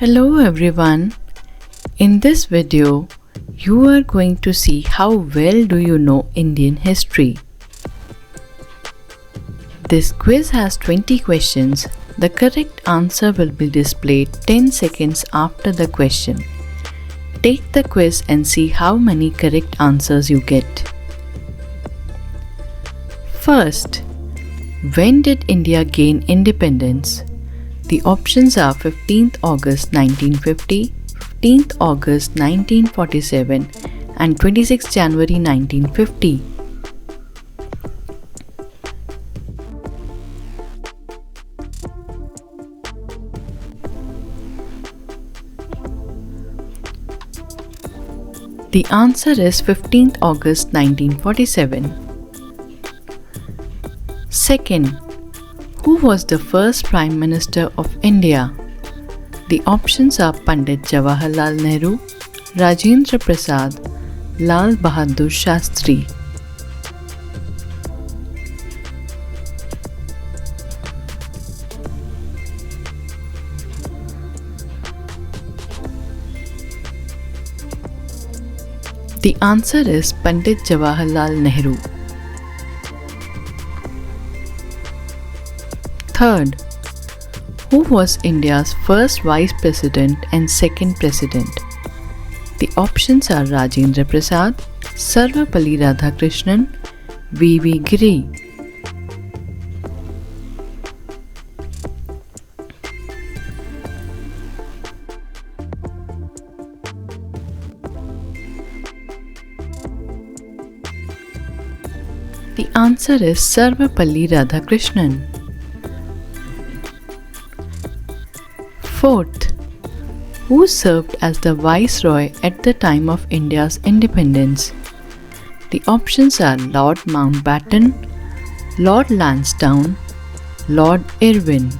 Hello everyone. In this video, you are going to see how well do you know Indian history. This quiz has 20 questions. The correct answer will be displayed 10 seconds after the question. Take the quiz and see how many correct answers you get. First, when did India gain independence? The options are 15th August 1950, 15th August 1947 and 26th January 1950. The answer is 15th August 1947. Second, who was the first Prime Minister of India? The options are Pandit Jawaharlal Nehru, Rajendra Prasad, Lal Bahadur Shastri. The answer is Pandit Jawaharlal Nehru. Third, who was India's first Vice President and second President? The options are Rajendra Prasad, Sarvepalli Radhakrishnan, V.V. Giri. The answer is Sarvepalli Radhakrishnan. Fourth, who served as the Viceroy at the time of India's independence? The options are Lord Mountbatten, Lord Lansdowne, Lord Irwin.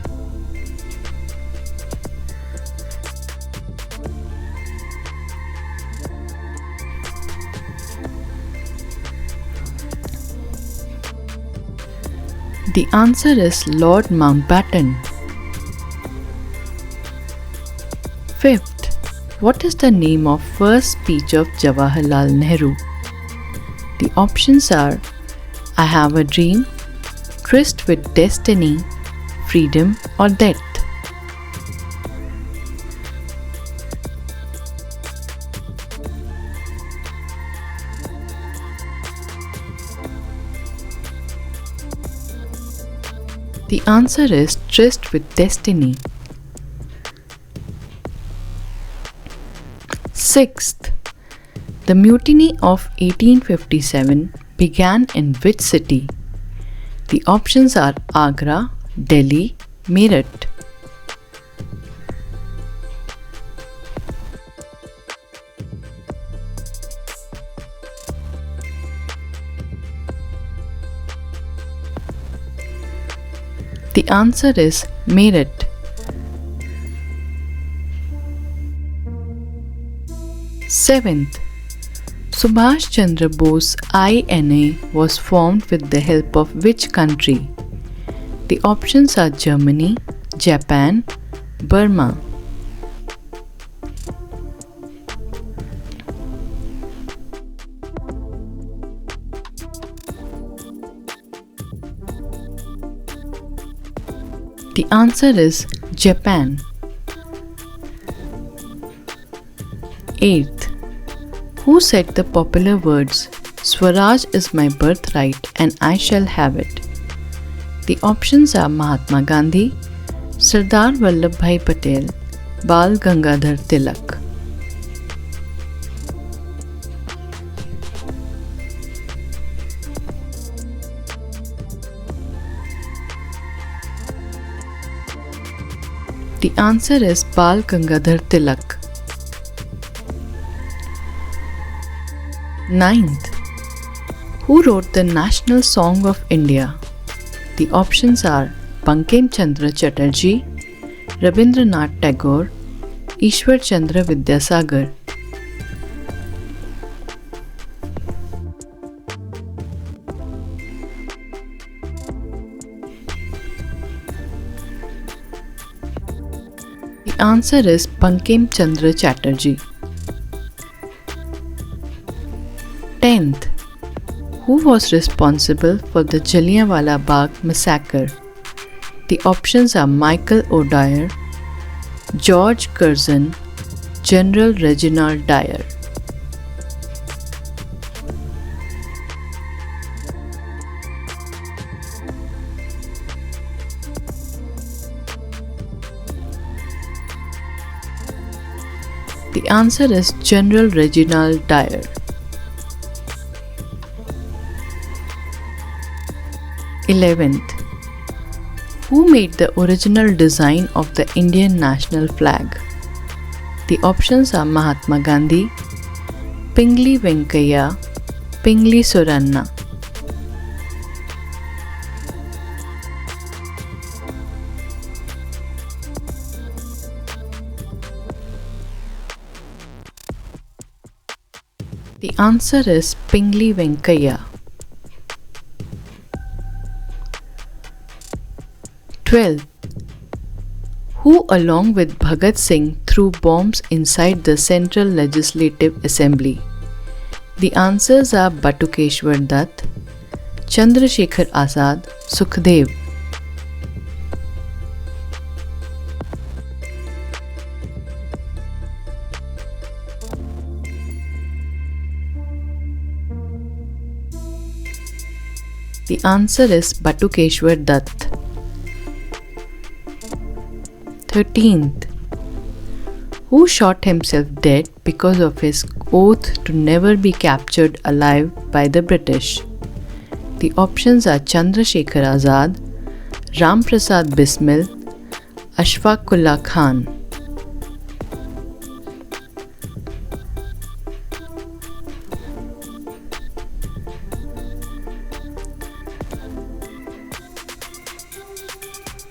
The answer is Lord Mountbatten. Fifth, what is the name of first speech of Jawaharlal Nehru? The options are I Have a Dream, Tryst with Destiny, Freedom or Death. The answer is Tryst with Destiny. Sixth, the Mutiny of 1857 began in which city? The options are Agra, Delhi, Meerut. The answer is Meerut. Seventh, Subhash Chandra Bose INA was formed with the help of which country? The options are Germany, Japan, Burma. The answer is Japan. Eighth, who said the popular words, Swaraj is my birthright and I shall have it? The options are Mahatma Gandhi, Sardar Vallabhbhai Patel, Bal Gangadhar Tilak. The answer is Bal Gangadhar Tilak. Ninth, who wrote the National Song of India? The options are Bankim Chandra Chatterjee, Rabindranath Tagore, Ishwar Chandra Vidyasagar. answer is Bankim Chandra Chatterjee. 10th. Who was responsible for the Jallianwala Bagh massacre? The options are Michael O'Dwyer, George Curzon, General Reginald Dyer. The answer is General Reginald Dyer. 11th. Who made the original design of the Indian national flag? The options are Mahatma Gandhi, Pingali Venkaiah, Pingali Suryanna. The answer is Pingali Venkaiah. 12. Who along with Bhagat Singh threw bombs inside the Central Legislative Assembly? The answers are Batukeshwar Dutt, Chandrasekhar Azad, Sukhdev. The answer is Batukeshwar Dutt. 13th. Who shot himself dead because of his oath to never be captured alive by the British? The options are Chandrasekhar Azad, Ram Prasad Bismil, Ashfaqullah Khan.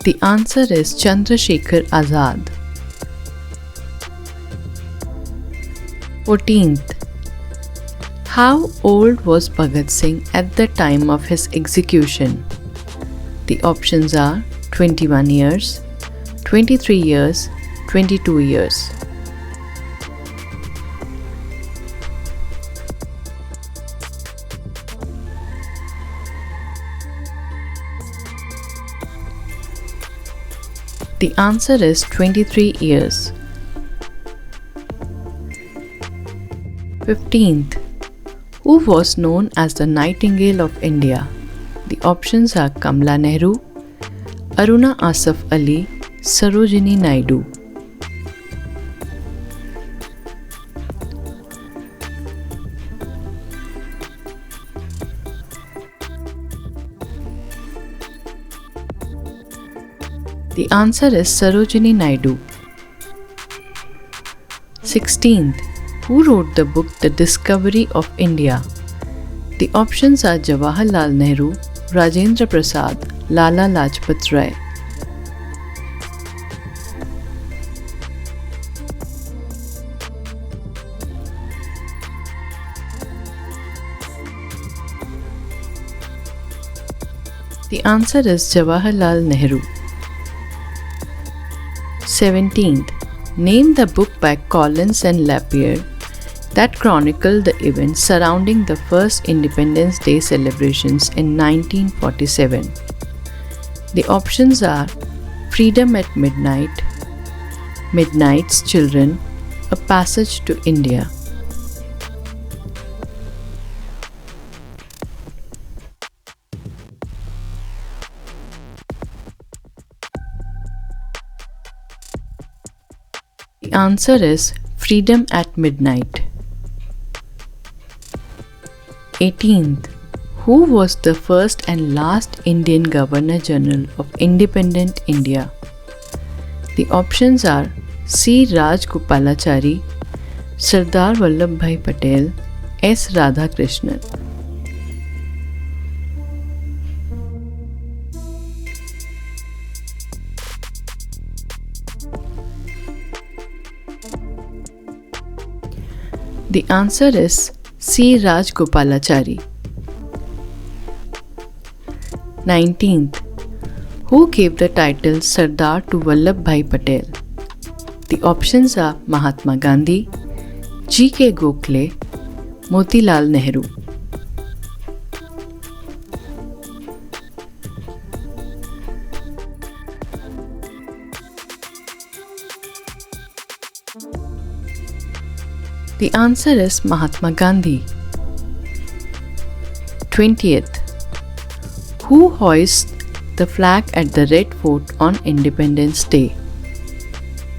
The answer is Chandrasekhar Azad. 14th. How old was Bhagat Singh at the time of his execution? The options are 21 years, 23 years, 22 years. The answer is 23 years. 15th. Who was known as the Nightingale of India? The options are Kamala Nehru, Aruna Asaf Ali, Sarojini Naidu. The answer is Sarojini Naidu. 16th. Who wrote the book The Discovery of India? The options are Jawaharlal Nehru, Rajendra Prasad, Lala Lajpat Rai. The answer is Jawaharlal Nehru. 17th. Name the book by Collins and Lapierre that chronicled the events surrounding the first Independence Day celebrations in 1947. The options are Freedom at Midnight, Midnight's Children, A Passage to India. The answer is Freedom at Midnight. 18th. Who was the first and last Indian Governor General of Independent India? The options are C. Rajagopalachari, Sardar Vallabhbhai Patel, S. Radhakrishnan. The answer is C. Rajagopalachari. 19th. Who gave the title Sardar to Vallabhbhai Patel? The options are Mahatma Gandhi, G.K. Gokhale, Motilal Nehru. The answer is Mahatma Gandhi. 20th. Who hoists the flag at the Red Fort on Independence Day?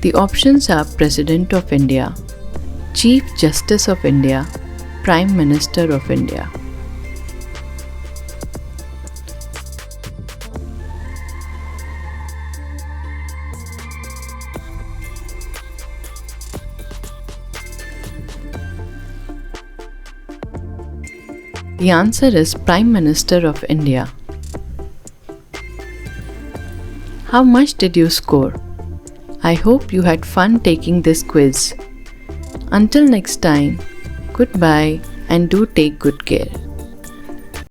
The options are President of India, Chief Justice of India, Prime Minister of India. The answer is Prime Minister of India. How much did you score? I hope you had fun taking this quiz. Until next time, goodbye and do take good care.